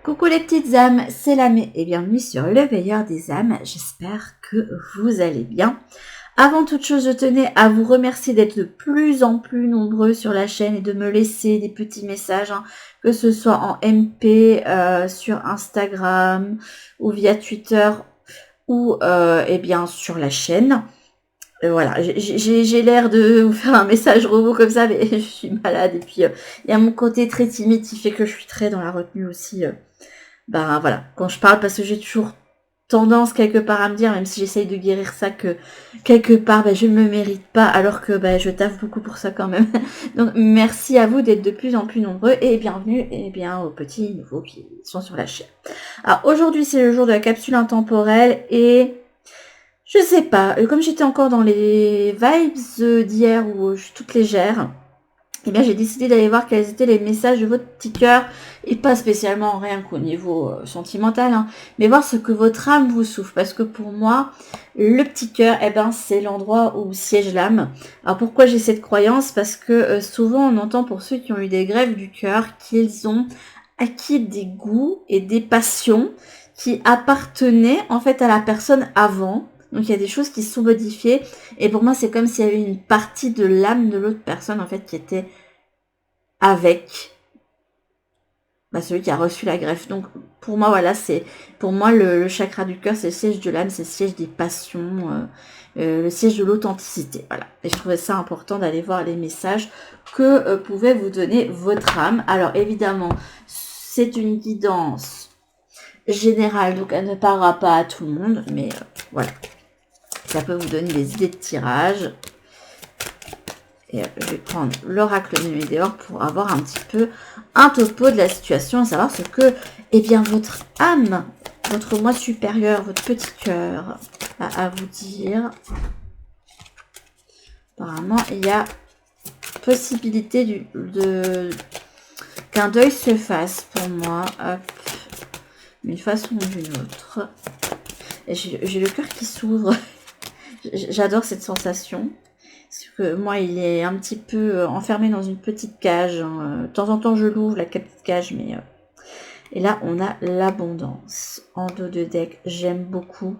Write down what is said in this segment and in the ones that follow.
Coucou les petites âmes, c'est Lamé et bienvenue sur le veilleur des âmes. J'espère que vous allez bien. Avant toute chose, je tenais à vous remercier d'être de plus en plus nombreux sur la chaîne et de me laisser des petits messages, que ce soit en MP, sur Instagram ou via Twitter ou bien sur la chaîne. Voilà, j'ai l'air de vous faire un message robot comme ça, mais je suis malade et puis il y a mon côté très timide qui fait que je suis très dans la retenue aussi. Ben voilà, quand je parle, parce que j'ai toujours tendance quelque part à me dire, même si j'essaye de guérir ça, que quelque part je ne me mérite pas, alors que je taffe beaucoup pour ça quand même. Donc merci à vous d'être de plus en plus nombreux et bienvenue aux petits nouveaux qui sont sur la chaîne. Alors aujourd'hui c'est le jour de la capsule intemporelle et je sais pas, comme j'étais encore dans les vibes d'hier où je suis toute légère, j'ai décidé d'aller voir quels étaient les messages de votre petit cœur, et pas spécialement rien qu'au niveau sentimental, mais voir ce que votre âme vous souffle, parce que pour moi, le petit cœur, c'est l'endroit où siège l'âme. Alors pourquoi j'ai cette croyance? Parce que souvent on entend pour ceux qui ont eu des greffes du cœur qu'ils ont acquis des goûts et des passions qui appartenaient en fait à la personne avant. Donc il y a des choses qui se sont modifiées. Et pour moi, c'est comme s'il y avait une partie de l'âme de l'autre personne, en fait, qui était avec celui qui a reçu la greffe. Donc pour moi, voilà, c'est pour moi le chakra du cœur, c'est le siège de l'âme, c'est le siège des passions, le siège de l'authenticité. Voilà. Et je trouvais ça important d'aller voir les messages que pouvait vous donner votre âme. Alors évidemment, c'est une guidance générale, donc elle ne parlera pas à tout le monde, mais voilà. Ça peut vous donner des idées de tirage. Et je vais prendre l'oracle de Médéor pour avoir un petit peu un topo de la situation et savoir ce que, votre âme, votre moi supérieur, votre petit cœur a à vous dire. Apparemment, il y a possibilité qu'un deuil se fasse pour moi. Hop. D'une façon ou d'une autre. Et j'ai le cœur qui s'ouvre. J'adore cette sensation. Parce que moi, il est un petit peu enfermé dans une petite cage. De temps en temps, je l'ouvre, la petite cage. Mais et là, on a l'abondance. En dos de deck, j'aime beaucoup.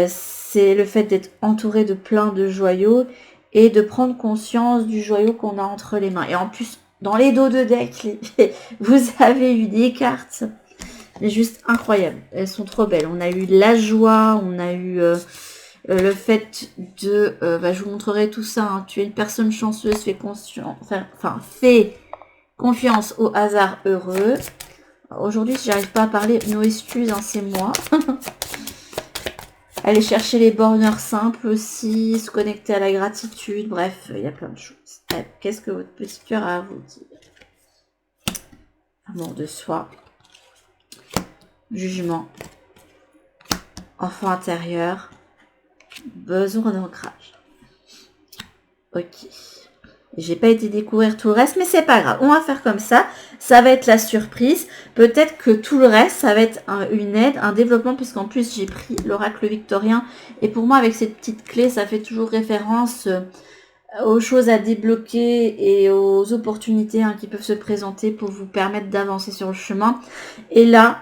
C'est le fait d'être entouré de plein de joyaux et de prendre conscience du joyau qu'on a entre les mains. Et en plus, dans les dos de deck, vous avez eu des cartes. Mais juste incroyables. Elles sont trop belles. On a eu la joie, on a eu le fait de... je vous montrerai tout ça. Tu es une personne chanceuse, fais confiance au hasard heureux. Aujourd'hui, si j'arrive pas à parler, nos excuses, c'est moi. Aller chercher les borneurs simples aussi, se connecter à la gratitude. Bref, il y a plein de choses. Qu'est-ce que votre petit cœur a à vous dire? Amour de soi. Jugement, enfant intérieur, besoin d'ancrage. Ok. J'ai pas été découvrir tout le reste, mais c'est pas grave. On va faire comme ça. Ça va être la surprise. Peut-être que tout le reste, ça va être une aide, un développement, puisqu'en plus, j'ai pris l'oracle victorien. Et pour moi, avec cette petite clé, ça fait toujours référence aux choses à débloquer et aux opportunités qui peuvent se présenter pour vous permettre d'avancer sur le chemin. Et là,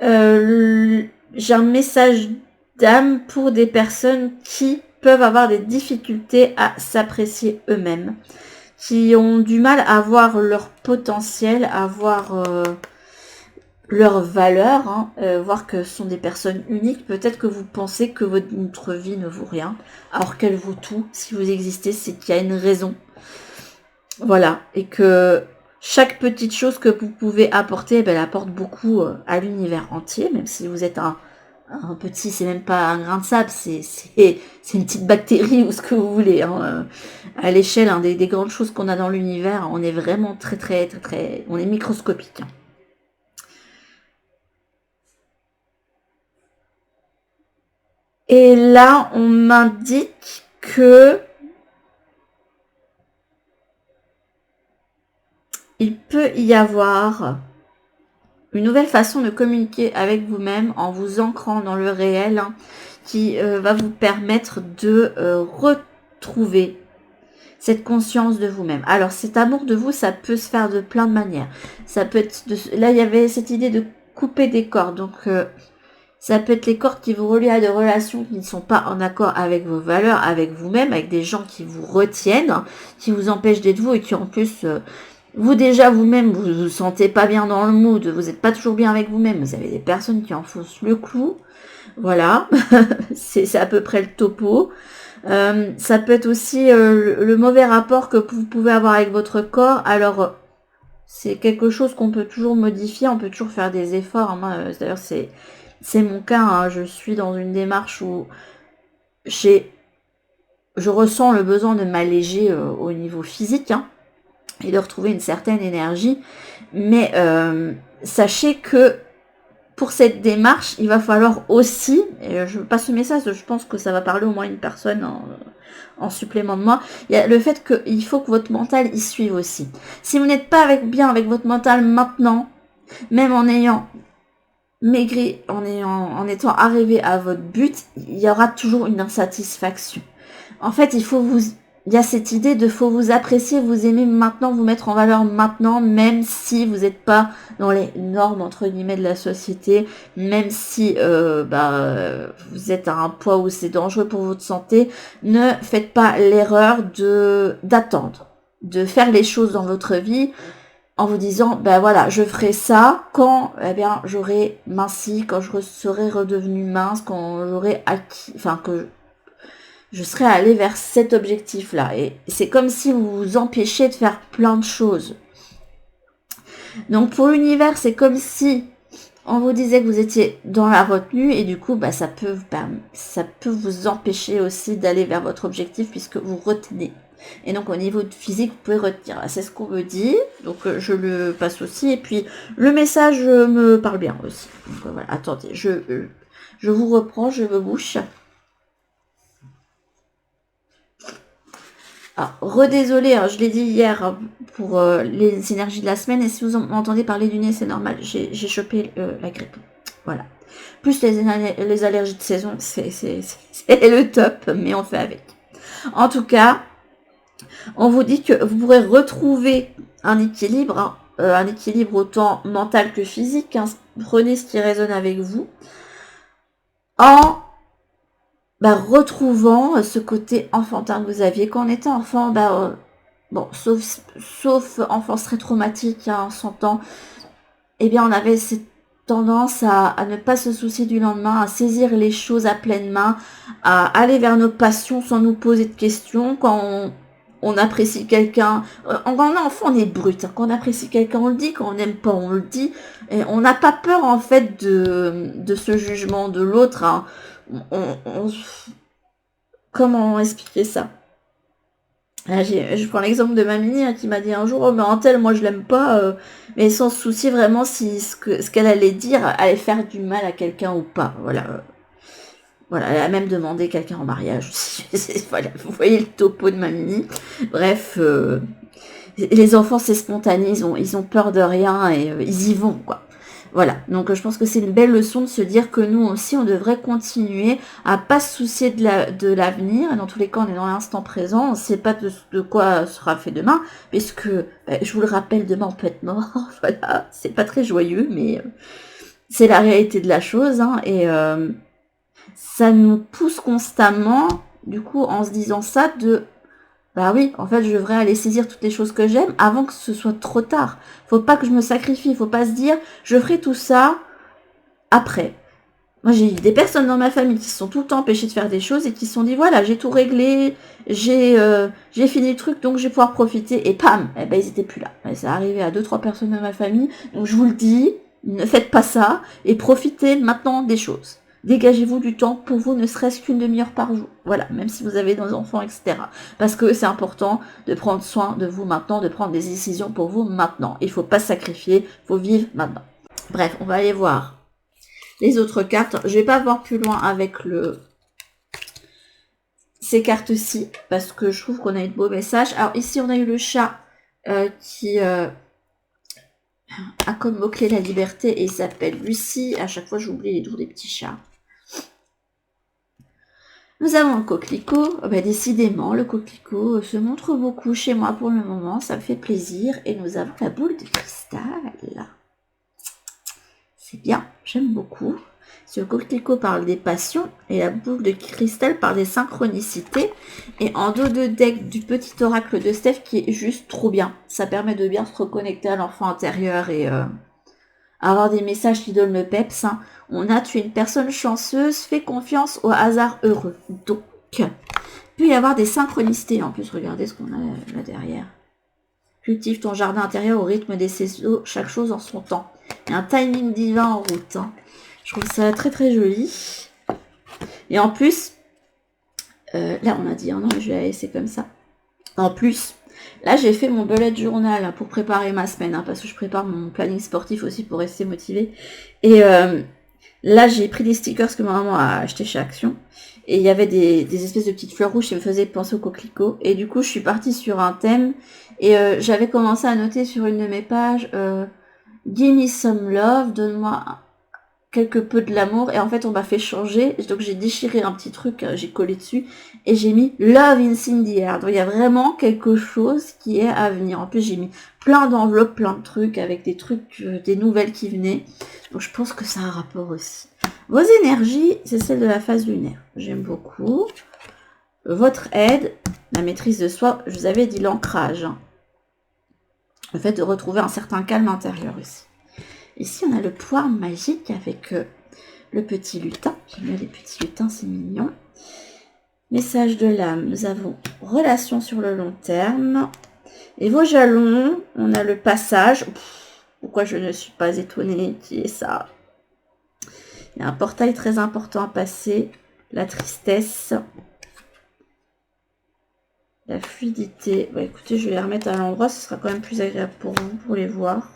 j'ai un message d'âme pour des personnes qui peuvent avoir des difficultés à s'apprécier eux-mêmes, qui ont du mal à voir leur potentiel, à voir leur valeur, voir que ce sont des personnes uniques. Peut-être que vous pensez que votre vie ne vaut rien, alors qu'elle vaut tout. Si vous existez, c'est qu'il y a une raison. Voilà, et que chaque petite chose que vous pouvez apporter, elle apporte beaucoup à l'univers entier, même si vous êtes un petit, c'est même pas un grain de sable, c'est une petite bactérie ou ce que vous voulez. À l'échelle des grandes choses qu'on a dans l'univers, on est vraiment très, très, très, très, on est microscopique. Et là, on m'indique que il peut y avoir une nouvelle façon de communiquer avec vous-même en vous ancrant dans le réel qui va vous permettre de retrouver cette conscience de vous-même. Alors cet amour de vous, ça peut se faire de plein de manières. Ça peut être là, il y avait cette idée de couper des cordes. Donc, ça peut être les cordes qui vous relient à des relations qui ne sont pas en accord avec vos valeurs, avec vous-même, avec des gens qui vous retiennent, qui vous empêchent d'être vous et qui en plus, vous déjà vous-même, vous vous sentez pas bien dans le mood, vous n'êtes pas toujours bien avec vous-même, vous avez des personnes qui enfoncent le clou. Voilà, c'est à peu près le topo. Ça peut être aussi le mauvais rapport que vous pouvez avoir avec votre corps. Alors, c'est quelque chose qu'on peut toujours modifier, on peut toujours faire des efforts. Hein. Moi, d'ailleurs, c'est mon cas. Hein. Je suis dans une démarche où je ressens le besoin de m'alléger au niveau physique hein, et de retrouver une certaine énergie. Mais sachez que pour cette démarche, il va falloir aussi, et je passe ce message, je pense que ça va parler au moins une personne en supplément de moi, il y a le fait qu'il faut que votre mental y suive aussi. Si vous n'êtes pas bien avec votre mental maintenant, même en ayant maigri, en étant arrivé à votre but, il y aura toujours une insatisfaction. En fait, il y a cette idée de faut vous apprécier, vous aimer maintenant, vous mettre en valeur maintenant, même si vous n'êtes pas dans les normes entre guillemets de la société, même si vous êtes à un poids où c'est dangereux pour votre santé, ne faites pas l'erreur d'attendre, de faire les choses dans votre vie en vous disant ben voilà, je ferai ça quand j'aurai minci, quand je serai redevenu mince, quand j'aurai acquis, que je serais allé vers cet objectif-là. Et c'est comme si vous vous empêchiez de faire plein de choses. Donc pour l'univers, c'est comme si on vous disait que vous étiez dans la retenue et du coup, ça peut vous empêcher aussi d'aller vers votre objectif puisque vous retenez. Et donc au niveau physique, vous pouvez retenir. C'est ce qu'on me dit. Donc je le passe aussi. Et puis le message me parle bien aussi. Donc voilà, attendez, je vous reprends, je me bouche. Alors, redésolé, je l'ai dit hier pour les énergies de la semaine, et si vous m'entendez parler du nez, c'est normal, j'ai chopé la grippe. Voilà. Plus les allergies de saison, c'est le top, mais on fait avec. En tout cas, on vous dit que vous pourrez retrouver un équilibre autant mental que physique. Hein. Prenez ce qui résonne avec vous. En retrouvant ce côté enfantin que vous aviez quand on était enfant, sauf enfance très traumatique, hein, 100 ans, on avait cette tendance à ne pas se soucier du lendemain, à saisir les choses à pleine main, à aller vers nos passions sans nous poser de questions. Quand on apprécie quelqu'un, quand on est enfant, on est brut. Hein. Quand on apprécie quelqu'un, on le dit. Quand on n'aime pas, on le dit. Et on n'a pas peur, en fait, de ce jugement de l'autre. Hein. Comment expliquer ça? Je prends l'exemple de ma mini qui m'a dit un jour, mais un tel, moi je l'aime pas, mais sans se soucier vraiment si ce qu'elle allait dire allait faire du mal à quelqu'un ou pas. Voilà. Voilà, elle a même demandé quelqu'un en mariage aussi. Voilà, vous voyez le topo de ma mini. Bref, les enfants c'est spontané, ils ont peur de rien et ils y vont quoi. Voilà, donc je pense que c'est une belle leçon de se dire que nous aussi, on devrait continuer à pas se soucier de l'avenir. Et dans tous les cas, on est dans l'instant présent, on ne sait pas de quoi sera fait demain, puisque, je vous le rappelle, demain on peut être mort. Voilà, c'est pas très joyeux, mais c'est la réalité de la chose. Hein, et ça nous pousse constamment, du coup, en se disant ça, oui, en fait, je devrais aller saisir toutes les choses que j'aime avant que ce soit trop tard. Faut pas que je me sacrifie, faut pas se dire, je ferai tout ça après. Moi, j'ai eu des personnes dans ma famille qui se sont tout le temps empêchées de faire des choses et qui se sont dit, voilà, j'ai tout réglé, j'ai fini le truc, donc je vais pouvoir profiter. Et pam, ils étaient plus là. Et ça arrivé à 2-3 personnes dans ma famille. Donc, je vous le dis, ne faites pas ça et profitez maintenant des choses. Dégagez-vous du temps pour vous, ne serait-ce qu'une demi-heure par jour. Voilà, même si vous avez des enfants, etc. Parce que c'est important de prendre soin de vous maintenant, de prendre des décisions pour vous maintenant. Il ne faut pas se sacrifier, il faut vivre maintenant. Bref, on va aller voir les autres cartes. Je ne vais pas voir plus loin avec ces cartes-ci, parce que je trouve qu'on a eu de beaux messages. Alors ici, on a eu le chat qui a comme mot-clé la liberté et il s'appelle Lucie. À chaque fois, j'oublie les tours des petits chats. Nous avons le coquelicot. Décidément, le coquelicot se montre beaucoup chez moi pour le moment. Ça me fait plaisir. Et nous avons la boule de cristal. C'est bien, j'aime beaucoup. Ce coquelicot parle des passions et la boule de cristal parle des synchronicités. Et en dos de deck du petit oracle de Steph qui est juste trop bien. Ça permet de bien se reconnecter à l'enfant intérieur et avoir des messages qui donnent le peps. Hein. On a tué une personne chanceuse, fais confiance au hasard heureux. Donc, il peut y avoir des synchronicités. En plus, regardez ce qu'on a là derrière. Cultive ton jardin intérieur au rythme des saisons, chaque chose en son temps. Il y a un timing divin en route. Hein. Je trouve ça très très joli. Et en plus, là on a dit, oh non, je vais la laisser comme ça. En plus, là j'ai fait mon bullet journal pour préparer ma semaine, hein, parce que je prépare mon planning sportif aussi pour rester motivée. Et là j'ai pris des stickers que ma maman a acheté chez Action. Et il y avait des espèces de petites fleurs rouges qui me faisaient penser au coquelicot. Et du coup, je suis partie sur un thème. Et j'avais commencé à noter sur une de mes pages, Give me some love, donne-moi quelque peu de l'amour. Et en fait, on m'a fait changer. Donc, j'ai déchiré un petit truc, j'ai collé dessus. Et j'ai mis Love in the air. Donc, il y a vraiment quelque chose qui est à venir. En plus, j'ai mis plein d'enveloppes, plein de trucs, avec des trucs, des nouvelles qui venaient. Donc, je pense que ça a un rapport aussi. Vos énergies, c'est celle de la phase lunaire. J'aime beaucoup. Votre aide, la maîtrise de soi, je vous avais dit l'ancrage. Hein. Le fait de retrouver un certain calme intérieur aussi. Ici, on a le poire magique avec le petit lutin. J'aime bien les petits lutins, c'est mignon. Message de l'âme, nous avons relation sur le long terme. Et vos jalons, on a le passage. Pourquoi je ne suis pas étonnée qui est ça? Il y a un portail très important à passer. La tristesse. La fluidité. Bon, écoutez, je vais les remettre à l'endroit. Ce sera quand même plus agréable pour vous, pour les voir.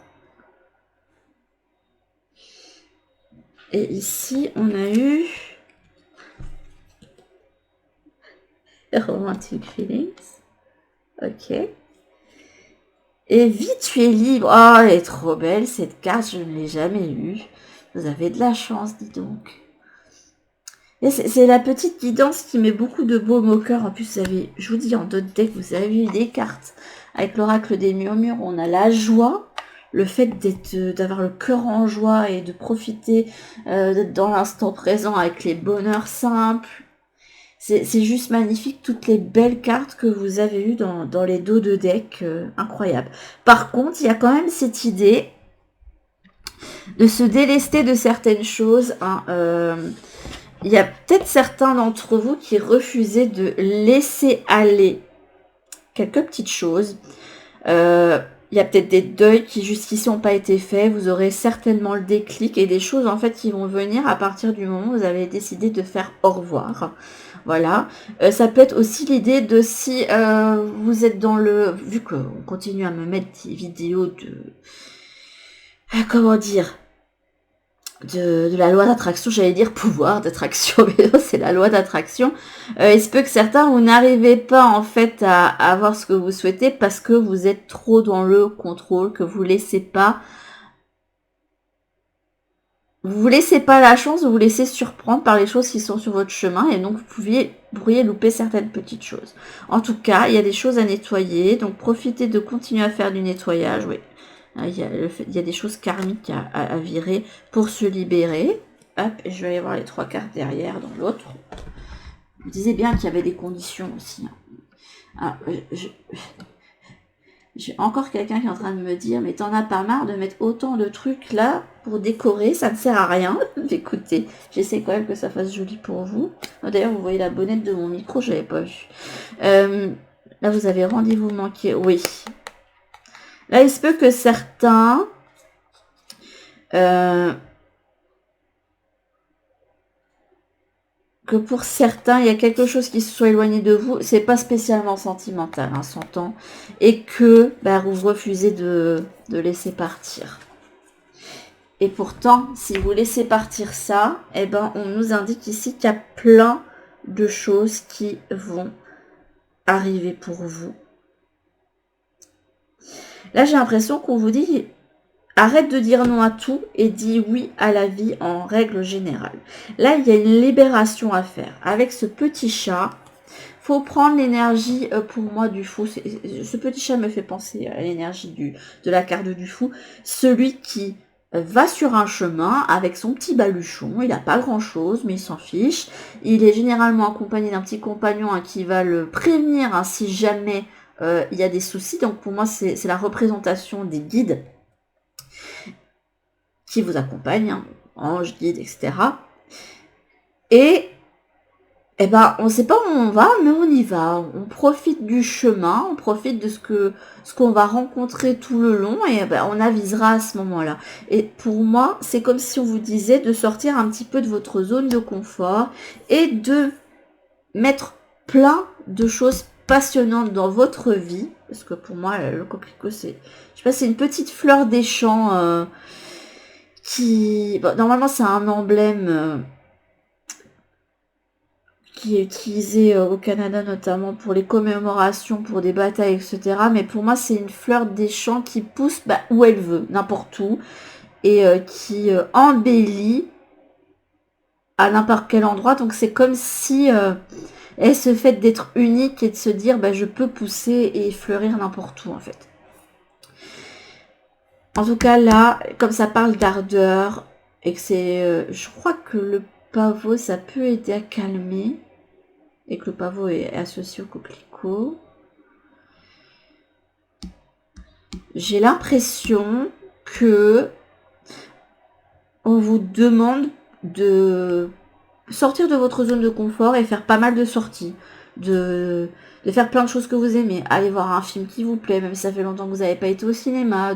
Et ici, on a eu... Romantic Feelings. Ok. Et vie, tu es libre. Oh, elle est trop belle, cette carte. Je ne l'ai jamais eue. Vous avez de la chance, dis donc. Et c'est la petite guidance qui met beaucoup de baume au cœur. En plus, vous avez, je vous dis, en d'autres decks, vous avez eu des cartes avec l'oracle des murmures. On a la joie, le fait d'avoir le cœur en joie et de profiter d'être dans l'instant présent avec les bonheurs simples. C'est juste magnifique, toutes les belles cartes que vous avez eues dans les dos de deck. Incroyable. Par contre, il y a quand même cette idée de se délester de certaines choses. Hein, il y a peut-être certains d'entre vous qui refusaient de laisser aller quelques petites choses. Il y a peut-être des deuils qui jusqu'ici n'ont pas été faits. Vous aurez certainement le déclic et des choses en fait qui vont venir à partir du moment où vous avez décidé de faire au revoir. Voilà. Ça peut être aussi l'idée de si vous êtes dans le... Vu qu'on continue à me mettre des vidéos de... comment dire, de la loi d'attraction, j'allais dire pouvoir d'attraction, mais non, c'est la loi d'attraction. Il se peut que certains, vous n'arrivez pas en fait à avoir ce que vous souhaitez parce que vous êtes trop dans le contrôle, que vous laissez pas la chance de vous laisser surprendre par les choses qui sont sur votre chemin et donc vous pourriez louper certaines petites choses. En tout cas, il y a des choses à nettoyer, donc profitez de continuer à faire du nettoyage, oui. Il y a des choses karmiques à virer pour se libérer. Hop, et je vais aller voir les 3 cartes derrière dans l'autre. Je vous disais bien qu'il y avait des conditions aussi. Ah, j'ai encore quelqu'un qui est en train de me dire, mais t'en as pas marre de mettre autant de trucs là pour décorer, ça ne sert à rien. Écoutez, j'essaie quand même que ça fasse joli pour vous. D'ailleurs, vous voyez la bonnette de mon micro, je l'avais pas vu. Là, vous avez rendez-vous manqué, oui. Là, il se peut que certains... que pour certains, il y a quelque chose qui se soit éloigné de vous. C'est pas spécialement sentimental, hein, s'entend. Et que vous refusez de laisser partir. Et pourtant, si vous laissez partir ça, on nous indique ici qu'il y a plein de choses qui vont arriver pour vous. Là, j'ai l'impression qu'on vous dit, arrête de dire non à tout et dis oui à la vie en règle générale. Là, il y a une libération à faire. Avec ce petit chat, faut prendre l'énergie, pour moi, du fou. Ce petit chat me fait penser à l'énergie de la carte du fou. Celui qui va sur un chemin avec son petit baluchon, il n'a pas grand chose mais il s'en fiche, il est généralement accompagné d'un petit compagnon qui va le prévenir si jamais il y a des soucis. Donc pour moi c'est la représentation des guides qui vous accompagnent, anges, guides, etc. Et on ne sait pas où on va, mais on y va. On profite du chemin, on profite de ce qu'on va rencontrer tout le long et on avisera à ce moment-là. Et pour moi, c'est comme si on vous disait de sortir un petit peu de votre zone de confort et de mettre plein de choses passionnantes dans votre vie. Parce que pour moi, le coquelicot, c'est une petite fleur des champs qui... Bon, normalement, c'est un emblème... qui est utilisé au Canada notamment pour les commémorations, pour des batailles, etc. Mais pour moi, c'est une fleur des champs qui pousse où elle veut, n'importe où, et qui embellit à n'importe quel endroit. Donc c'est comme si elle se fait d'être unique et de se dire je peux pousser et fleurir n'importe où en fait. En tout cas là, comme ça parle d'ardeur et que c'est... je crois que le pavot, ça peut aider à calmer. Et que le pavot est associé au coquelicot. J'ai l'impression que on vous demande de sortir de votre zone de confort et faire pas mal de sorties, de faire plein de choses que vous aimez, aller voir un film qui vous plaît, même si ça fait longtemps que vous n'avez pas été au cinéma,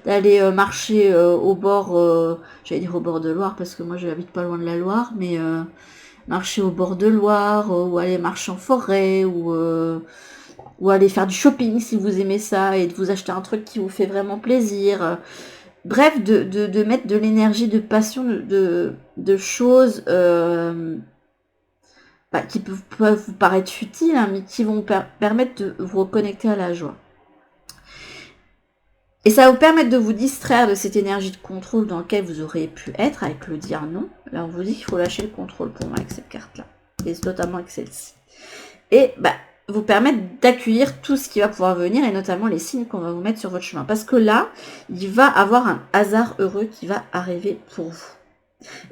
d'aller marcher au bord, j'allais dire au bord de Loire parce que moi je n'habite pas loin de la Loire, mais marcher au bord de Loire, ou aller marcher en forêt, ou aller faire du shopping si vous aimez ça, et de vous acheter un truc qui vous fait vraiment plaisir. Bref, de mettre de l'énergie, de passion, de choses qui peuvent vous paraître futiles, mais qui vont permettre de vous reconnecter à la joie. Et ça va vous permettre de vous distraire de cette énergie de contrôle dans laquelle vous auriez pu être avec le dire non. Là, on vous dit qu'il faut lâcher le contrôle pour moi avec cette carte-là. Et notamment avec celle-ci. Et vous permettre d'accueillir tout ce qui va pouvoir venir et notamment les signes qu'on va vous mettre sur votre chemin. Parce que là, il va avoir un hasard heureux qui va arriver pour vous.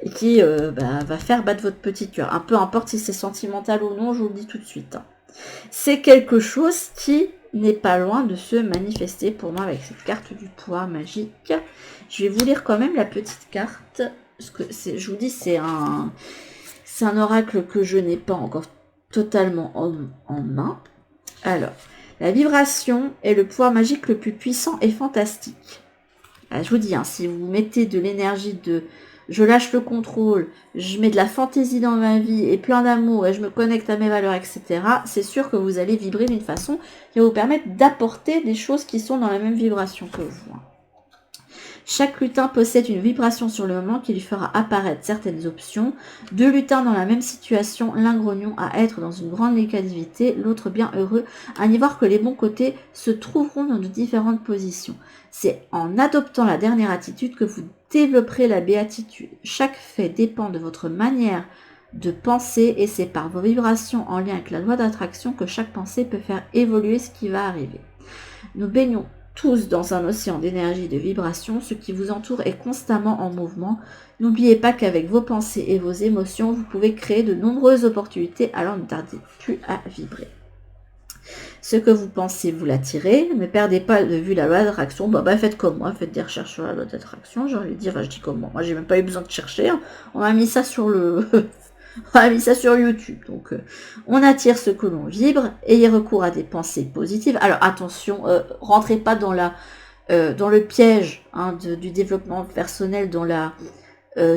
Et qui va faire battre votre petit cœur. Un peu importe si c'est sentimental ou non, je vous le dis tout de suite. C'est quelque chose qui n'est pas loin de se manifester pour moi avec cette carte du pouvoir magique. Je vais vous lire quand même la petite carte. Parce que je vous dis, c'est un oracle que je n'ai pas encore totalement en main. Alors, la vibration est le pouvoir magique le plus puissant et fantastique. Alors, je vous dis, si vous mettez de l'énergie de je lâche le contrôle, je mets de la fantaisie dans ma vie et plein d'amour et je me connecte à mes valeurs, etc., c'est sûr que vous allez vibrer d'une façon qui va vous permettre d'apporter des choses qui sont dans la même vibration que vous. Chaque lutin possède une vibration sur le moment qui lui fera apparaître certaines options. Deux lutins dans la même situation, l'un grognon à être dans une grande négativité, l'autre bien heureux à y voir que les bons côtés se trouveront dans de différentes positions. C'est en adoptant la dernière attitude que vous développerez la béatitude. Chaque fait dépend de votre manière de penser et c'est par vos vibrations en lien avec la loi d'attraction que chaque pensée peut faire évoluer ce qui va arriver. Nous baignons tous dans un océan d'énergie et de vibration, ce qui vous entoure est constamment en mouvement. N'oubliez pas qu'avec vos pensées et vos émotions, vous pouvez créer de nombreuses opportunités, alors ne tardez plus à vibrer. Ce que vous pensez, vous l'attirez. Ne perdez pas de vue la loi d'attraction. Faites comme moi, faites des recherches sur la loi d'attraction. J'ai envie de dire, je dis comme moi. Moi, j'ai même pas eu besoin de chercher. On m'a mis ça sur on a mis ça sur YouTube. Donc, on attire ce que l'on vibre. Ayez recours à des pensées positives. Alors, attention, rentrez pas dans le piège du développement personnel, dans la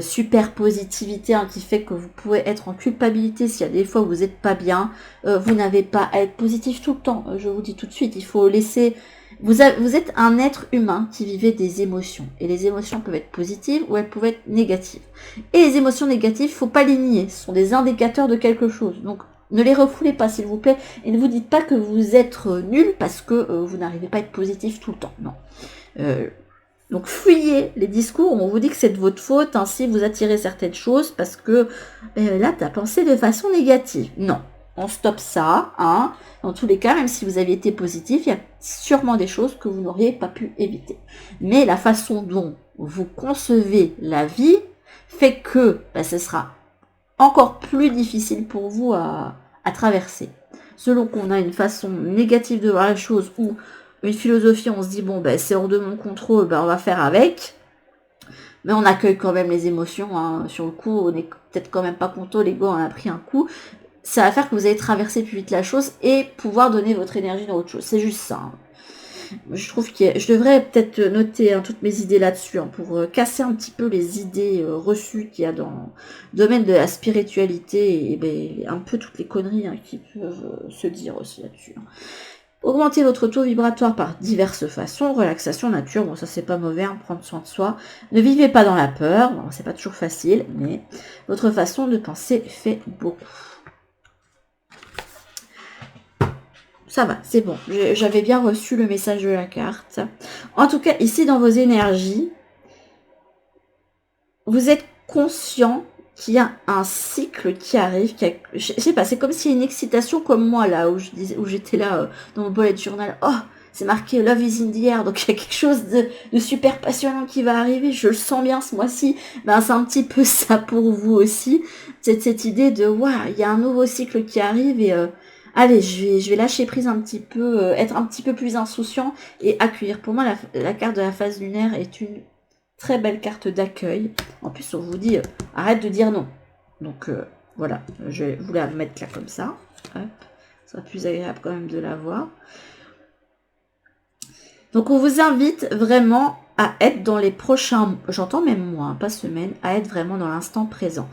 super positivité qui fait que vous pouvez être en culpabilité s'il y a des fois où vous n'êtes pas bien. Vous n'avez pas à être positif tout le temps. Je vous dis tout de suite, il faut laisser... Vous êtes un être humain qui vivait des émotions. Et les émotions peuvent être positives ou elles peuvent être négatives. Et les émotions négatives, il ne faut pas les nier. Ce sont des indicateurs de quelque chose. Donc, ne les refoulez pas, s'il vous plaît. Et ne vous dites pas que vous êtes nul parce que vous n'arrivez pas à être positif tout le temps. Non. Donc, fuyez les discours où on vous dit que c'est de votre faute si vous attirez certaines choses parce que là, tu as pensé de façon négative. Non. on stoppe ça, hein. Dans tous les cas, même si vous aviez été positif, il y a sûrement des choses que vous n'auriez pas pu éviter. Mais la façon dont vous concevez la vie fait que ce sera encore plus difficile pour vous à traverser. Selon qu'on a une façon négative de voir la chose ou une philosophie, on se dit bon c'est hors de mon contrôle, on va faire avec. Mais on accueille quand même les émotions, hein. Sur le coup, on est peut-être quand même pas content, l'ego en a pris un coup. Ça va faire que vous allez traverser plus vite la chose et pouvoir donner votre énergie dans autre chose. C'est juste ça, hein. Je trouve que je devrais peut-être noter toutes mes idées là-dessus, hein, pour casser un petit peu les idées reçues qu'il y a dans le domaine de la spiritualité et un peu toutes les conneries, hein, qui peuvent se dire aussi là-dessus, hein. Augmentez votre taux vibratoire par diverses façons, relaxation, nature, bon ça c'est pas mauvais, hein, prendre soin de soi. Ne vivez pas dans la peur, bon, c'est pas toujours facile, mais votre façon de penser fait beaucoup. Ça va, c'est bon. J'avais bien reçu le message de la carte. En tout cas, ici, dans vos énergies, vous êtes conscient qu'il y a un cycle qui arrive. Je sais pas, c'est comme s'il y a une excitation comme moi, là, où j'étais là, dans mon bullet journal. Oh, c'est marqué Love is in the air. Donc, il y a quelque chose de super passionnant qui va arriver. Je le sens bien ce mois-ci. C'est un petit peu ça pour vous aussi. C'est cette idée de, waouh, il y a un nouveau cycle qui arrive et... allez, je vais lâcher prise un petit peu, être un petit peu plus insouciant et accueillir. Pour moi, la carte de la phase lunaire est une très belle carte d'accueil. En plus, on vous dit, arrête de dire non. Donc, voilà, je vais vous la mettre là comme ça. Hop, ça sera plus agréable quand même de la voir. Donc, on vous invite vraiment à être dans les prochains, j'entends même mois, hein, pas semaines, à être vraiment dans l'instant présent.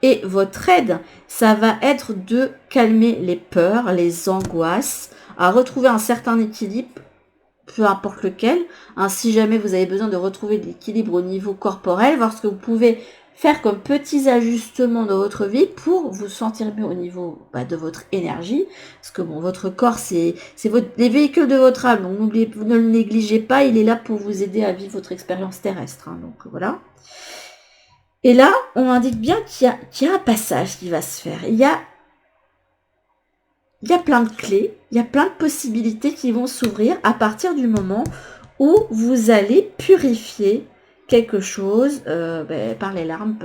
Et votre aide, ça va être de calmer les peurs, les angoisses, à retrouver un certain équilibre, peu importe lequel. Hein, si jamais vous avez besoin de retrouver de l'équilibre au niveau corporel, voir ce que vous pouvez faire comme petits ajustements dans votre vie pour vous sentir mieux au niveau de votre énergie. Parce que bon, votre corps, c'est les véhicules de votre âme. Donc vous ne le négligez pas, il est là pour vous aider à vivre votre expérience terrestre. Hein, donc voilà. Et là, on indique bien qu'il y a un passage qui va se faire. Il y a plein de clés, il y a plein de possibilités qui vont s'ouvrir à partir du moment où vous allez purifier quelque chose par les larmes.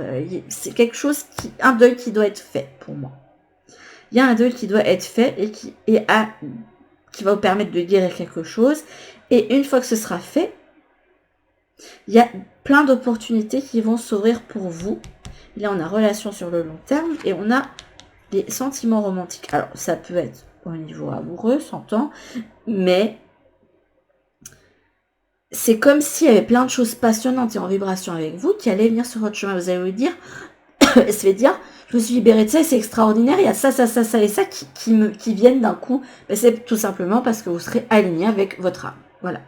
C'est quelque chose, un deuil qui doit être fait pour moi. Il y a un deuil qui doit être fait et qui va vous permettre de guérir quelque chose. Et une fois que ce sera fait, il y a plein d'opportunités qui vont s'ouvrir pour vous. Là, on a relation sur le long terme et on a les sentiments romantiques. Alors, ça peut être au niveau amoureux, s'entend, mais c'est comme s'il y avait plein de choses passionnantes et en vibration avec vous qui allaient venir sur votre chemin. Vous allez vous dire, je me suis libérée de ça et c'est extraordinaire, il y a ça et ça qui viennent d'un coup. C'est tout simplement parce que vous serez aligné avec votre âme. Voilà.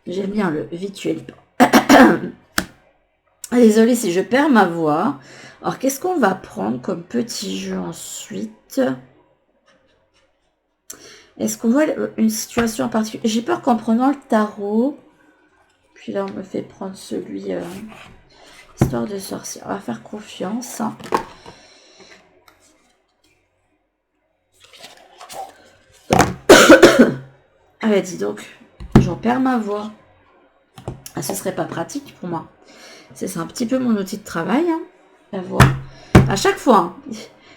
J'aime bien le visuel. Désolée si je perds ma voix. Alors, qu'est-ce qu'on va prendre comme petit jeu ensuite? Est-ce qu'on voit une situation en particulier? J'ai peur qu'en prenant le tarot, puis là on me fait prendre celui histoire de sorcière. On va faire confiance. Ah bah dis donc, j'en perds ma voix. Ah, ce serait pas pratique pour moi. C'est un petit peu mon outil de travail, hein, la voix. À chaque fois, hein.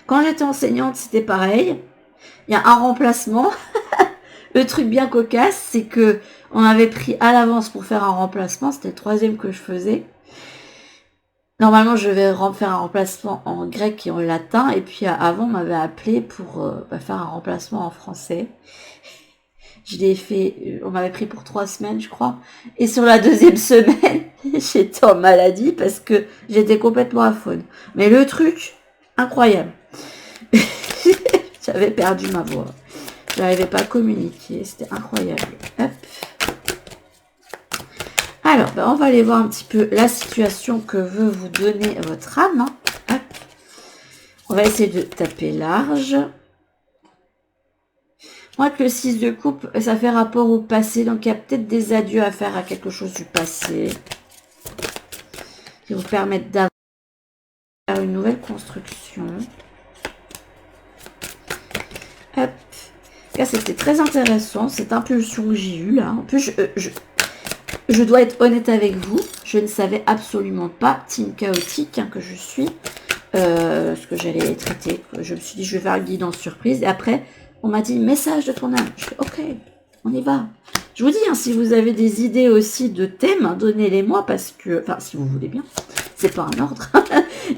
Quand j'étais enseignante, c'était pareil. Il y a un remplacement. Le truc bien cocasse, c'est que on avait pris à l'avance pour faire un remplacement. C'était le 3e que je faisais. Normalement, je vais faire un remplacement en grec et en latin. Et puis avant, on m'avait appelé pour faire un remplacement en français. Je l'ai fait, on m'avait pris pour 3 semaines, je crois. Et sur la 2e semaine, j'étais en maladie parce que j'étais complètement à faune. Mais le truc, incroyable. J'avais perdu ma voix. Je n'arrivais pas à communiquer. C'était incroyable. Hop. Alors, on va aller voir un petit peu la situation que veut vous donner votre âme. Hein. Hop. On va essayer de taper large. Moi, que le 6 de coupe, ça fait rapport au passé. Donc, il y a peut-être des adieux à faire à quelque chose du passé. Qui vous permettent d'avoir une nouvelle construction. cas, c'était très intéressant, cette impulsion que j'ai eue là. En plus, je dois être honnête avec vous, je ne savais absolument pas, team chaotique que je suis, ce que j'allais traiter. Je me suis dit, je vais faire une guidance surprise. Et après, on m'a dit, message de ton âme. Je fais, ok, on y va. Je vous dis, si vous avez des idées aussi de thèmes, donnez-les moi parce que, enfin, si vous voulez bien, c'est pas un ordre,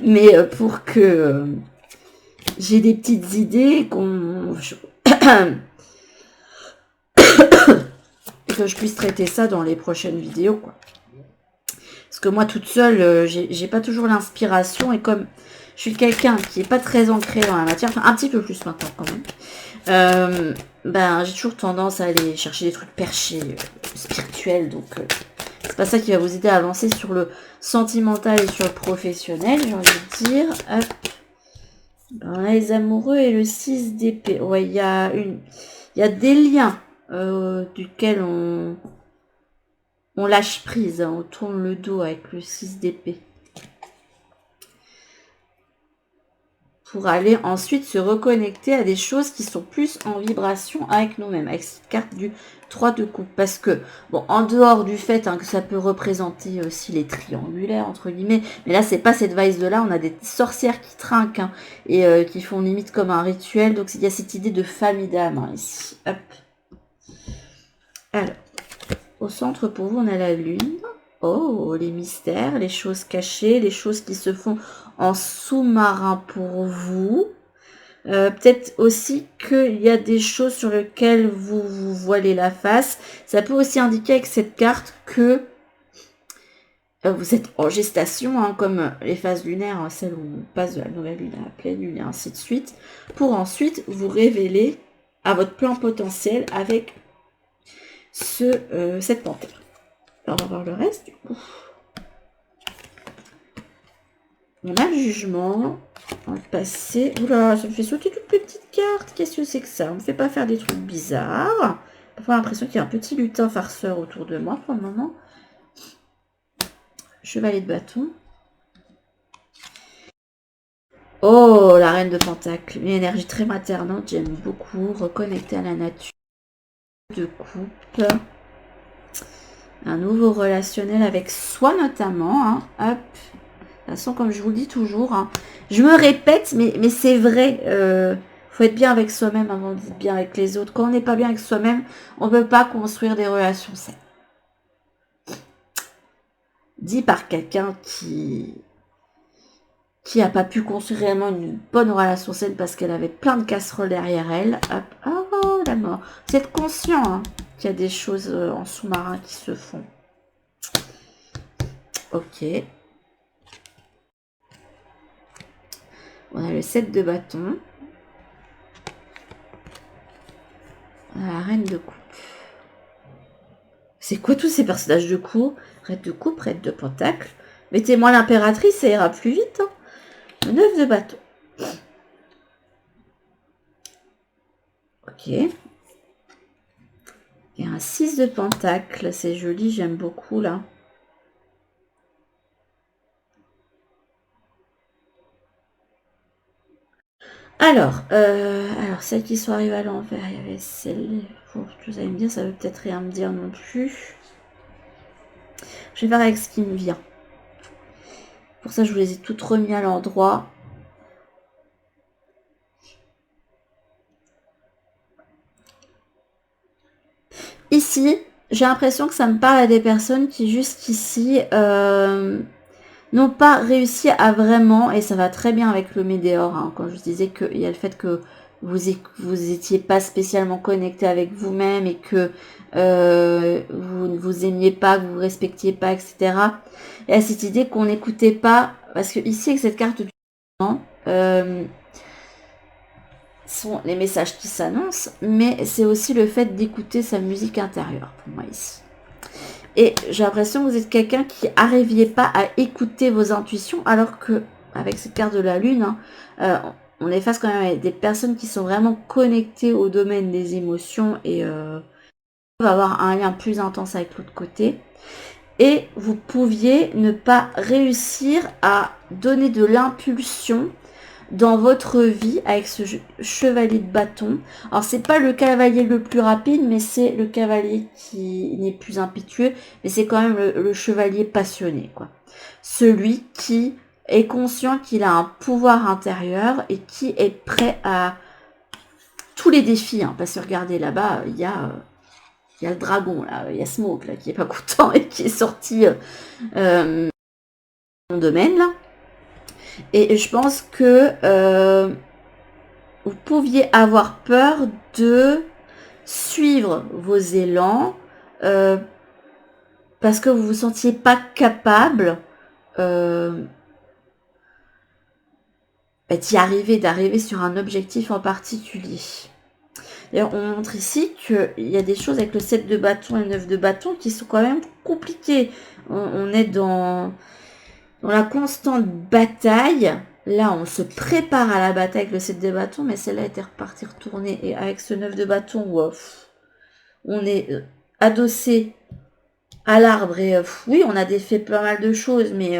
mais pour que j'ai des petites idées que je puisse traiter ça dans les prochaines vidéos, quoi. Parce que moi, toute seule, j'ai pas toujours l'inspiration. Et comme je suis quelqu'un qui est pas très ancré dans la matière, enfin un petit peu plus maintenant quand même, ben j'ai toujours tendance à aller chercher des trucs perchés, spirituels. Donc, c'est pas ça qui va vous aider à avancer sur le sentimental et sur le professionnel, j'ai envie de dire. Hop. Ben, on a les amoureux et le 6 d'épée. Ouais, il y a des liens duquel on lâche prise, on tourne le dos avec le 6 d'épée. Pour aller ensuite se reconnecter à des choses qui sont plus en vibration avec nous-mêmes, avec cette carte du 3 de coupe. Parce que, bon, en dehors du fait que ça peut représenter aussi les triangulaires, entre guillemets, mais là, c'est pas cette vibe-là, on a des sorcières qui trinquent, et qui font limite comme un rituel. Donc, il y a cette idée de famille d'âme, ici. Hop. Alors, au centre, pour vous, on a la lune. Oh, les mystères, les choses cachées, les choses qui se font en sous-marin pour vous. Peut-être aussi qu'il y a des choses sur lesquelles vous vous voilez la face. Ça peut aussi indiquer avec cette carte que vous êtes en gestation, comme les phases lunaires, celles où on passe de la nouvelle lune à la pleine lune et ainsi de suite, pour ensuite vous révéler à votre plan potentiel avec cette panthère. Alors, on va voir le reste, du coup. On a le jugement. On va le passer. Oula, ça me fait sauter toutes les petites cartes. Qu'est-ce que c'est que ça? On ne me fait pas faire des trucs bizarres. Parfois, l'impression qu'il y a un petit lutin farceur autour de moi pour le moment. Chevalier de bâton. Oh, la reine de pentacle. Une énergie très maternante. J'aime beaucoup. Reconnecter à la nature. De coupe. Un nouveau relationnel avec soi notamment. Hop. De toute façon, comme je vous le dis toujours, je me répète, mais c'est vrai, faut être bien avec soi-même avant d'être bien avec les autres. Quand on n'est pas bien avec soi-même, on ne peut pas construire des relations saines. Dit par quelqu'un qui n'a pas pu construire réellement une bonne relation saine parce qu'elle avait plein de casseroles derrière elle. Hop, oh, la mort. Vous êtes conscient qu'il y a des choses en sous-marin qui se font. Ok. On a le 7 de bâton. On a la reine de coupe. C'est quoi tous ces personnages de coupe? Reine de coupe, reine de pentacle. Mettez-moi l'impératrice, ça ira plus vite. Le 9 de bâton. Ok. Il y a un 6 de pentacle. C'est joli, j'aime beaucoup là. Alors, celles qui sont arrivées à l'envers, il y avait celle. Vous allez me dire, ça veut peut-être rien me dire non plus. Je vais faire avec ce qui me vient. Pour ça, je vous les ai toutes remis à l'endroit. Ici, j'ai l'impression que ça me parle à des personnes qui jusqu'ici n'ont pas réussi à vraiment, et ça va très bien avec le météore, quand je disais qu'il y a le fait que vous étiez pas spécialement connecté avec vous-même et que vous ne vous aimiez pas, que vous respectiez pas, etc. Il y a cette idée qu'on n'écoutait pas, parce que ici avec cette carte du sont les messages qui s'annoncent, mais c'est aussi le fait d'écouter sa musique intérieure pour moi ici. Et j'ai l'impression que vous êtes quelqu'un qui n'arriviez pas à écouter vos intuitions, alors que avec cette carte de la lune, on est face quand même à des personnes qui sont vraiment connectées au domaine des émotions et va avoir un lien plus intense avec l'autre côté. Et vous pouviez ne pas réussir à donner de l'impulsion dans votre vie avec ce chevalier de bâton. Alors c'est pas le cavalier le plus rapide, mais c'est le cavalier qui n'est plus impétueux, mais c'est quand même le chevalier passionné, quoi. Celui qui est conscient qu'il a un pouvoir intérieur et qui est prêt à tous les défis, hein, parce que regardez là-bas, il y a le dragon, là, il y a Smoke là, qui est pas content et qui est sorti mon domaine là. Et je pense que vous pouviez avoir peur de suivre vos élans parce que vous vous sentiez pas capable d'y arriver, d'arriver sur un objectif en particulier. D'ailleurs, on montre ici qu'il y a des choses avec le 7 de bâton et le 9 de bâton qui sont quand même compliquées. On est dans la constante bataille. Là, on se prépare à la bataille avec le 7 de bâton, mais celle-là était repartie retournée. Et avec ce 9 de bâton, on est adossé à l'arbre. Et oui, on a fait pas mal de choses, mais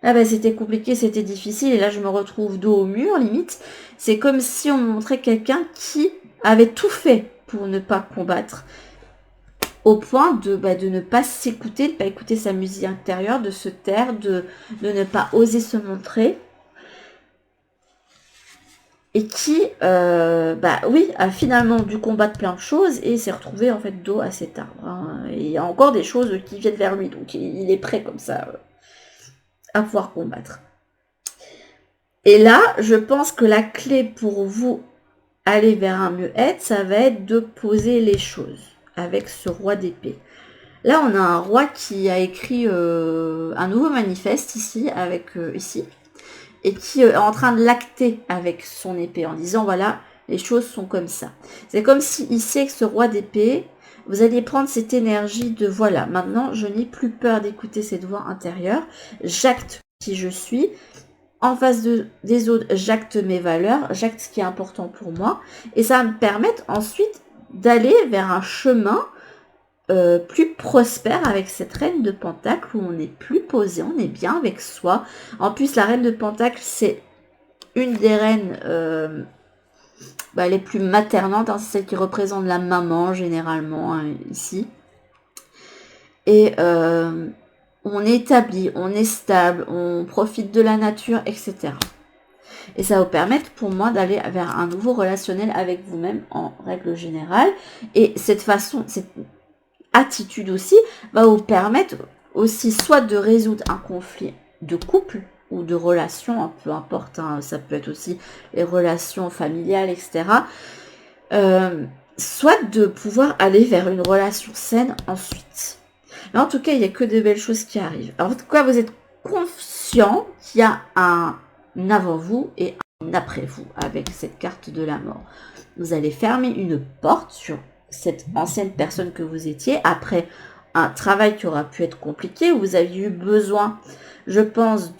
là, c'était compliqué, c'était difficile. Et là, je me retrouve dos au mur, limite. C'est comme si on montrait quelqu'un qui avait tout fait pour ne pas combattre, au point de ne pas s'écouter, de ne pas écouter sa musique intérieure, de se taire, de ne pas oser se montrer. Et qui, oui, a finalement dû combattre plein de choses et s'est retrouvé en fait dos à cet arbre. Hein. Et il y a encore des choses qui viennent vers lui, donc il est prêt comme ça à pouvoir combattre. Et là, je pense que la clé pour vous aller vers un mieux-être, ça va être de poser les choses avec ce roi d'épée. Là, on a un roi qui a écrit un nouveau manifeste ici, ici, et qui est en train de l'acter avec son épée en disant, voilà, les choses sont comme ça. C'est comme si ici, avec ce roi d'épée, vous alliez prendre cette énergie de, voilà, maintenant, je n'ai plus peur d'écouter cette voix intérieure, j'acte qui je suis, en face des autres, j'acte mes valeurs, j'acte ce qui est important pour moi, et ça va me permettre ensuite d'aller vers un chemin plus prospère avec cette reine de Pentacle où on est plus posé, on est bien avec soi. En plus, la reine de Pentacle, c'est une des reines les plus maternantes, hein, c'est celle qui représente la maman généralement hein, ici. Et on est établi, on est stable, on profite de la nature, etc. Et ça va vous permettre pour moi d'aller vers un nouveau relationnel avec vous-même en règle générale. Et cette attitude aussi va vous permettre aussi soit de résoudre un conflit de couple ou de relations, hein, peu importe, hein, ça peut être aussi les relations familiales, etc. Soit de pouvoir aller vers une relation saine ensuite. Mais en tout cas, il n'y a que de belles choses qui arrivent. Alors, en tout cas, vous êtes conscient qu'il y a un avant vous et un après vous avec cette carte de la mort. Vous allez fermer une porte sur cette ancienne personne que vous étiez après un travail qui aura pu être compliqué, où vous aviez eu besoin, je pense,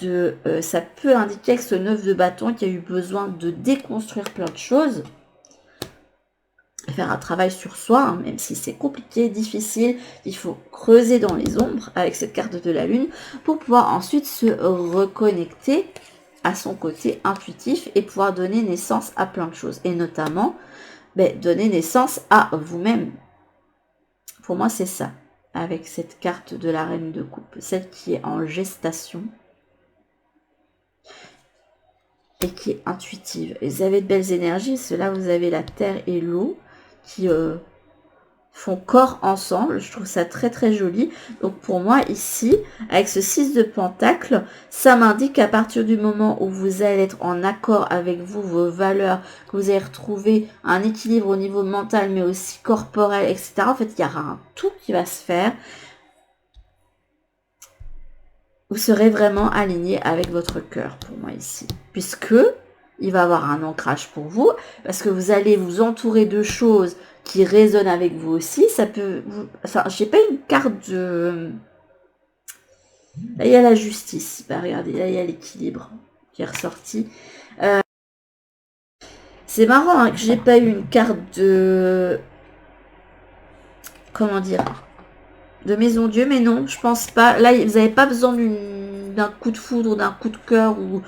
ça peut indiquer avec ce 9 de bâton qu'il y a eu besoin de déconstruire plein de choses, faire un travail sur soi, hein, même si c'est compliqué, difficile, il faut creuser dans les ombres avec cette carte de la lune pour pouvoir ensuite se reconnecter à son côté intuitif et pouvoir donner naissance à plein de choses, et notamment donner naissance à vous-même. Pour moi, c'est ça, avec cette carte de la reine de coupe, celle qui est en gestation et qui est intuitive. Et vous avez de belles énergies, cela vous avez la terre et l'eau qui font corps ensemble. Je trouve ça très très joli. Donc pour moi ici, avec ce 6 de pentacle, ça m'indique qu'à partir du moment où vous allez être en accord avec vous, vos valeurs, que vous allez retrouver un équilibre au niveau mental mais aussi corporel, etc. En fait, il y aura un tout qui va se faire. Vous serez vraiment aligné avec votre cœur pour moi ici. Puisque il va avoir un ancrage pour vous, parce que vous allez vous entourer de choses qui résonnent avec vous aussi. Ça peut vous... Enfin, j'ai pas une carte de... Là, il y a la justice. Regardez, là, il y a l'équilibre qui est ressorti. C'est marrant hein, que j'ai pas eu une carte de... Comment dire, de maison Dieu, mais non, je pense pas. Là, vous n'avez pas besoin d'un coup de foudre, d'un coup de cœur ou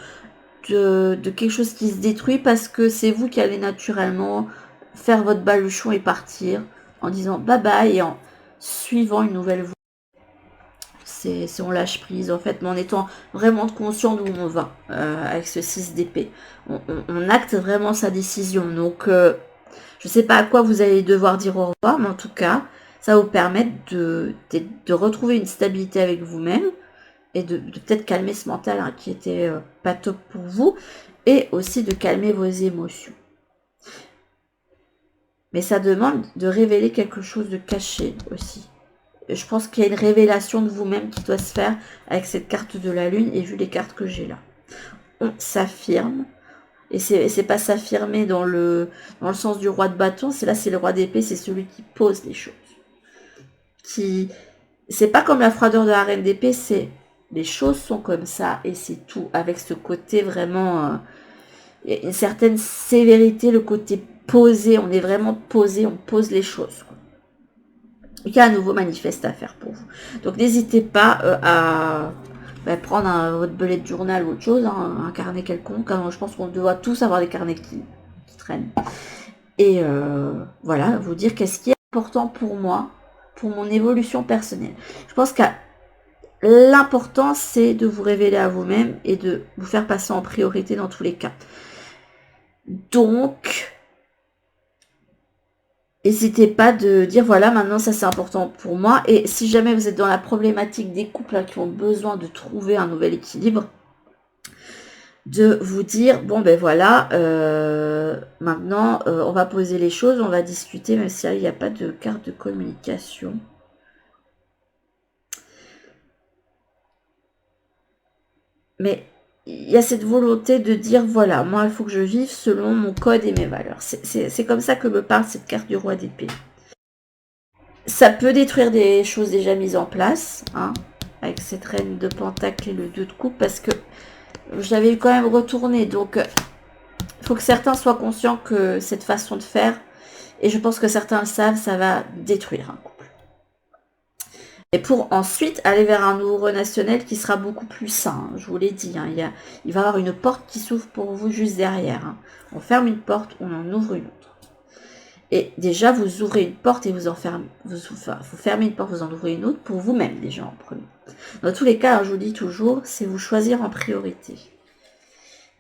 de quelque chose qui se détruit parce que c'est vous qui allez naturellement faire votre baluchon et partir en disant bye bye et en suivant une nouvelle voie. C'est on lâche prise en fait, mais en étant vraiment conscient d'où on va avec ce 6 d'épée. On acte vraiment sa décision. Donc je sais pas à quoi vous allez devoir dire au revoir, mais en tout cas, ça va vous permettre de retrouver une stabilité avec vous-même et de peut-être calmer ce mental hein, qui était pas top pour vous et aussi de calmer vos émotions. Mais ça demande de révéler quelque chose de caché aussi. Je pense qu'il y a une révélation de vous-même qui doit se faire avec cette carte de la lune et vu les cartes que j'ai là. On s'affirme. Et c'est pas s'affirmer dans le sens du roi de bâton, c'est le roi d'épée, c'est celui qui pose les choses. C'est pas comme la froideur de la reine d'épée, c'est les choses sont comme ça et c'est tout. Avec ce côté vraiment, une certaine sévérité, le côté posé, on est vraiment posé, on pose les choses. Il y a un nouveau manifeste à faire pour vous. Donc n'hésitez pas à prendre votre bullet journal ou autre chose, hein, un carnet quelconque. Hein, je pense qu'on doit tous avoir des carnets qui traînent. Et voilà, vous dire qu'est-ce qui est important pour moi, pour mon évolution personnelle. Je pense que l'important, c'est de vous révéler à vous-même et de vous faire passer en priorité dans tous les cas. Donc, n'hésitez pas de dire, voilà, maintenant ça c'est important pour moi. Et si jamais vous êtes dans la problématique des couples là, qui ont besoin de trouver un nouvel équilibre, de vous dire, bon ben voilà, maintenant on va poser les choses, on va discuter, même si il n'y a pas de carte de communication. Mais il y a cette volonté de dire, voilà, moi il faut que je vive selon mon code et mes valeurs. C'est comme ça que me parle cette carte du roi d'épée. Ça peut détruire des choses déjà mises en place, hein, avec cette reine de pentacle et le 2 de coupe, parce que j'avais quand même retourné. Donc, il faut que certains soient conscients que cette façon de faire, et je pense que certains le savent, ça va détruire un couple. Et pour ensuite aller vers un nouveau relationnel qui sera beaucoup plus sain, je vous l'ai dit, hein, il va y avoir une porte qui s'ouvre pour vous juste derrière. Hein. On ferme une porte, on en ouvre une autre. Et déjà, vous ouvrez une porte et vous fermez une porte, vous en ouvrez une autre pour vous-même déjà en premier. Dans tous les cas, je vous dis toujours, c'est vous choisir en priorité.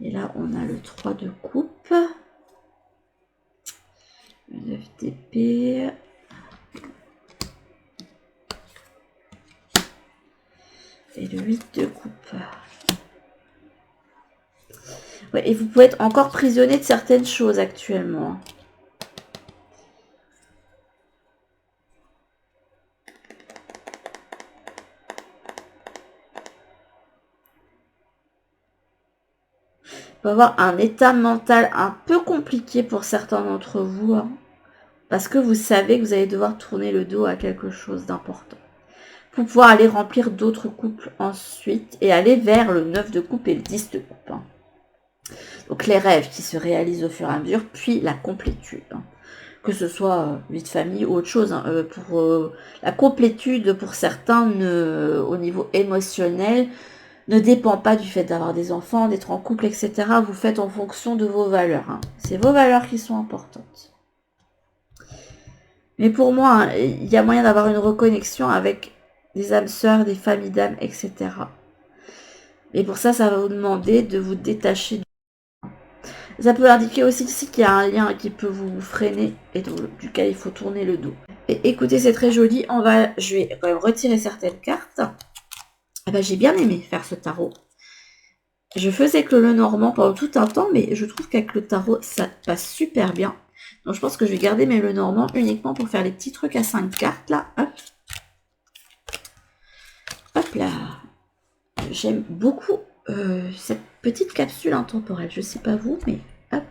Et là, on a le 3 de coupe. Le 9 d'épée. Et le 8 de coupe. Ouais, et vous pouvez être encore prisonnier de certaines choses actuellement. Il peut y avoir un état mental un peu compliqué pour certains d'entre vous. Hein, parce que vous savez que vous allez devoir tourner le dos à quelque chose d'important. Pour pouvoir aller remplir d'autres couples ensuite et aller vers le 9 de coupe et le 10 de coupe. Hein. Donc les rêves qui se réalisent au fur et à mesure, puis la complétude. Hein. Que ce soit vie de famille ou autre chose. Hein. Pour la complétude, pour certains, au niveau émotionnel, ne dépend pas du fait d'avoir des enfants, d'être en couple, etc. Vous faites en fonction de vos valeurs. Hein. C'est vos valeurs qui sont importantes. Mais pour moi, hein, il y a moyen d'avoir une reconnexion avec des âmes sœurs, des familles d'âmes, etc. Et pour ça, ça va vous demander de vous détacher. Ça peut indiquer aussi ici qu'il y a un lien qui peut vous freiner et duquel il faut tourner le dos. Et écoutez, c'est très joli. Je vais quand même retirer certaines cartes. Ah ben, j'ai bien aimé faire ce tarot. Je faisais que le Normand pendant tout un temps, mais je trouve qu'avec le tarot, ça passe super bien. Donc je pense que je vais garder mes Lenormand uniquement pour faire les petits trucs à 5 cartes là. Hop. Hop là. J'aime beaucoup cette petite capsule intemporelle. Je sais pas vous, mais hop.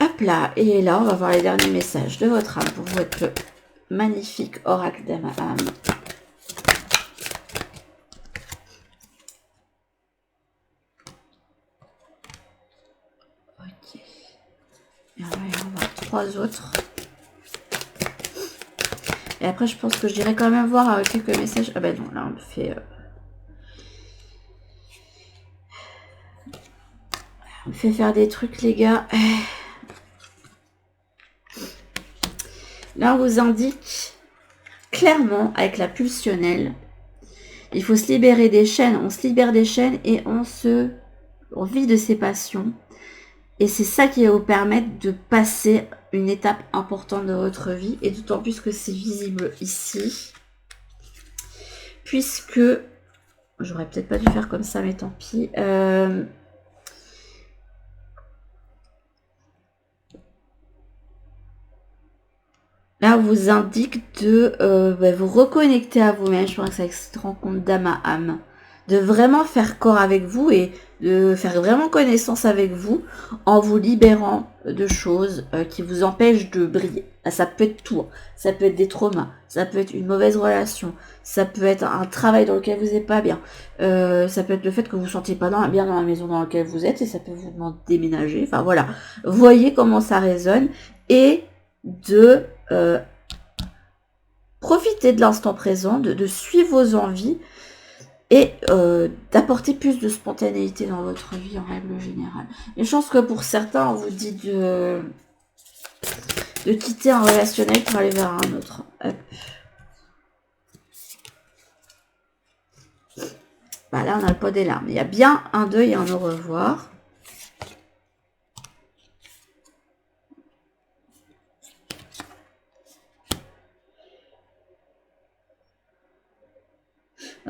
Hop là. Et là, on va voir les derniers messages de votre âme pour votre magnifique oracle d'âme à âme. Ok. Et on va y avoir 3 autres. Et après, je pense que je dirais quand même voir quelques messages. Ah ben non, là, on fait... fait faire des trucs, les gars. Là, on vous indique clairement, avec la pulsionnelle, il faut se libérer des chaînes. On se libère des chaînes et on vit de ses passions. Et c'est ça qui va vous permettre de passer une étape importante de votre vie. Et d'autant plus que c'est visible ici. Puisque, j'aurais peut-être pas dû faire comme ça, mais tant pis. Là, on vous indique de vous reconnecter à vous-même. Je pense que c'est avec cette rencontre d'âme à âme. De vraiment faire corps avec vous et de faire vraiment connaissance avec vous en vous libérant de choses qui vous empêchent de briller. Là, ça peut être tout. Ça peut être des traumas. Ça peut être une mauvaise relation. Ça peut être un travail dans lequel vous n'êtes pas bien. Ça peut être le fait que vous ne vous sentiez pas bien dans la maison dans laquelle vous êtes et ça peut vous demander de déménager. Enfin voilà. Voyez comment ça résonne et de profiter de l'instant présent, de suivre vos envies et d'apporter plus de spontanéité dans votre vie en règle générale. Et je pense que pour certains, on vous dit de quitter un relationnel pour aller vers un autre. Hop. Bah là, on a le pot des larmes. Il y a bien un deuil et un au revoir.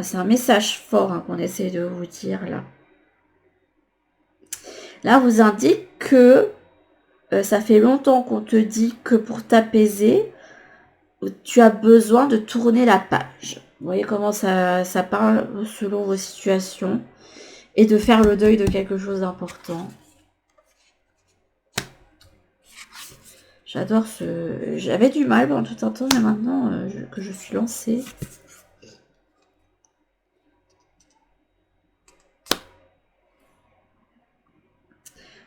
C'est un message fort qu'on essaie de vous dire là. Là, on vous indique que ça fait longtemps qu'on te dit que pour t'apaiser, tu as besoin de tourner la page. Vous voyez comment ça parle selon vos situations et de faire le deuil de quelque chose d'important. J'adore ce... J'avais du mal pendant tout un temps, mais maintenant que je suis lancée...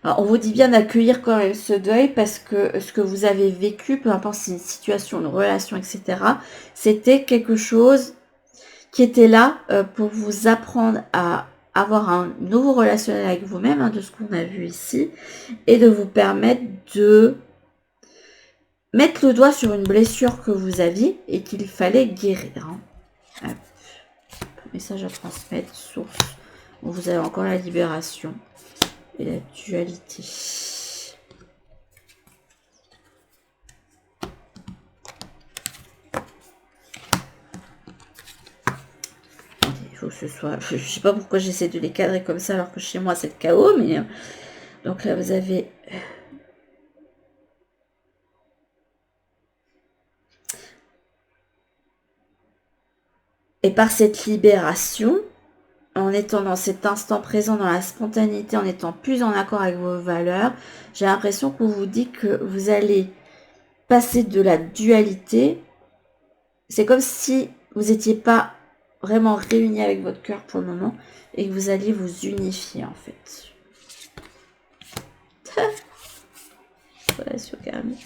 Alors, on vous dit bien d'accueillir quand même ce deuil parce que ce que vous avez vécu, peu importe si c'est une situation, une relation, etc., c'était quelque chose qui était là pour vous apprendre à avoir un nouveau relationnel avec vous-même, de ce qu'on a vu ici, et de vous permettre de mettre le doigt sur une blessure que vous aviez et qu'il fallait guérir. Message à transmettre, source. Bon, vous avez encore la libération. Et la dualité. Il faut que ce soit... Je ne sais pas pourquoi j'essaie de les cadrer comme ça alors que chez moi c'est le chaos. Mais... Donc là vous avez... Et par cette libération... En étant dans cet instant présent, dans la spontanéité, en étant plus en accord avec vos valeurs, j'ai l'impression qu'on vous dit que vous allez passer de la dualité. C'est comme si vous n'étiez pas vraiment réunis avec votre cœur pour le moment et que vous alliez vous unifier en fait. Relation karmique.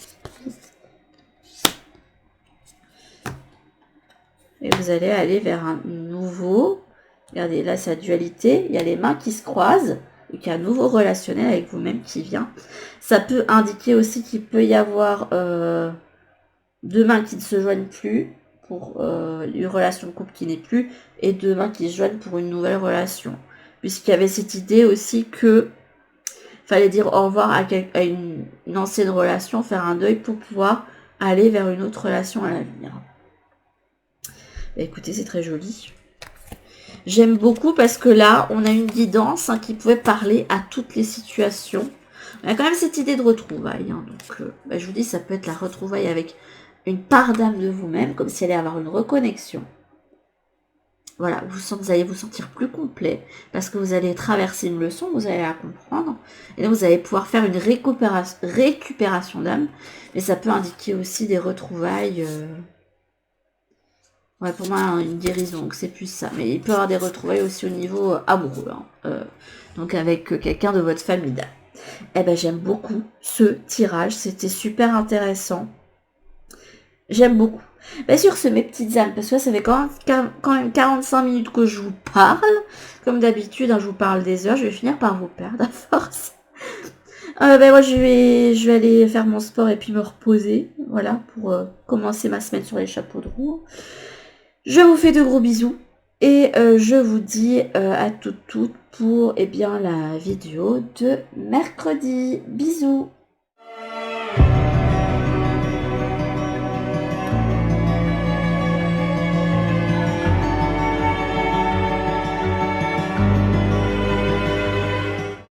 Et vous allez aller vers un nouveau... Regardez, là, sa dualité. Il y a les mains qui se croisent. Et qu'il y a un nouveau relationnel avec vous-même qui vient. Ça peut indiquer aussi qu'il peut y avoir deux mains qui ne se joignent plus pour une relation de couple qui n'est plus. Et deux mains qui se joignent pour une nouvelle relation. Puisqu'il y avait cette idée aussi que fallait dire au revoir à une ancienne relation, faire un deuil pour pouvoir aller vers une autre relation à l'avenir. Écoutez, c'est très joli. J'aime beaucoup parce que là, on a une guidance qui pouvait parler à toutes les situations. On a quand même cette idée de retrouvailles. Donc, je vous dis, ça peut être la retrouvaille avec une part d'âme de vous-même, comme si elle allait avoir une reconnexion. Voilà, vous allez vous sentir plus complet parce que vous allez traverser une leçon, vous allez la comprendre. Et là, vous allez pouvoir faire une récupération d'âme. Mais ça peut indiquer aussi des retrouvailles... Ouais, pour moi, une guérison, donc c'est plus ça. Mais il peut y avoir des retrouvailles aussi au niveau amoureux. Donc avec quelqu'un de votre famille d'âme. Eh ben, j'aime beaucoup ce tirage. C'était super intéressant. J'aime beaucoup. Bien sûr, mes petites âmes, parce que là, ça fait quand même 45 minutes que je vous parle. Comme d'habitude, je vous parle des heures. Je vais finir par vous perdre à force. Moi, je vais aller faire mon sport et puis me reposer. Voilà, pour commencer ma semaine sur les chapeaux de roue. Je vous fais de gros bisous. Et je vous dis à toutes pour la vidéo de mercredi. Bisous.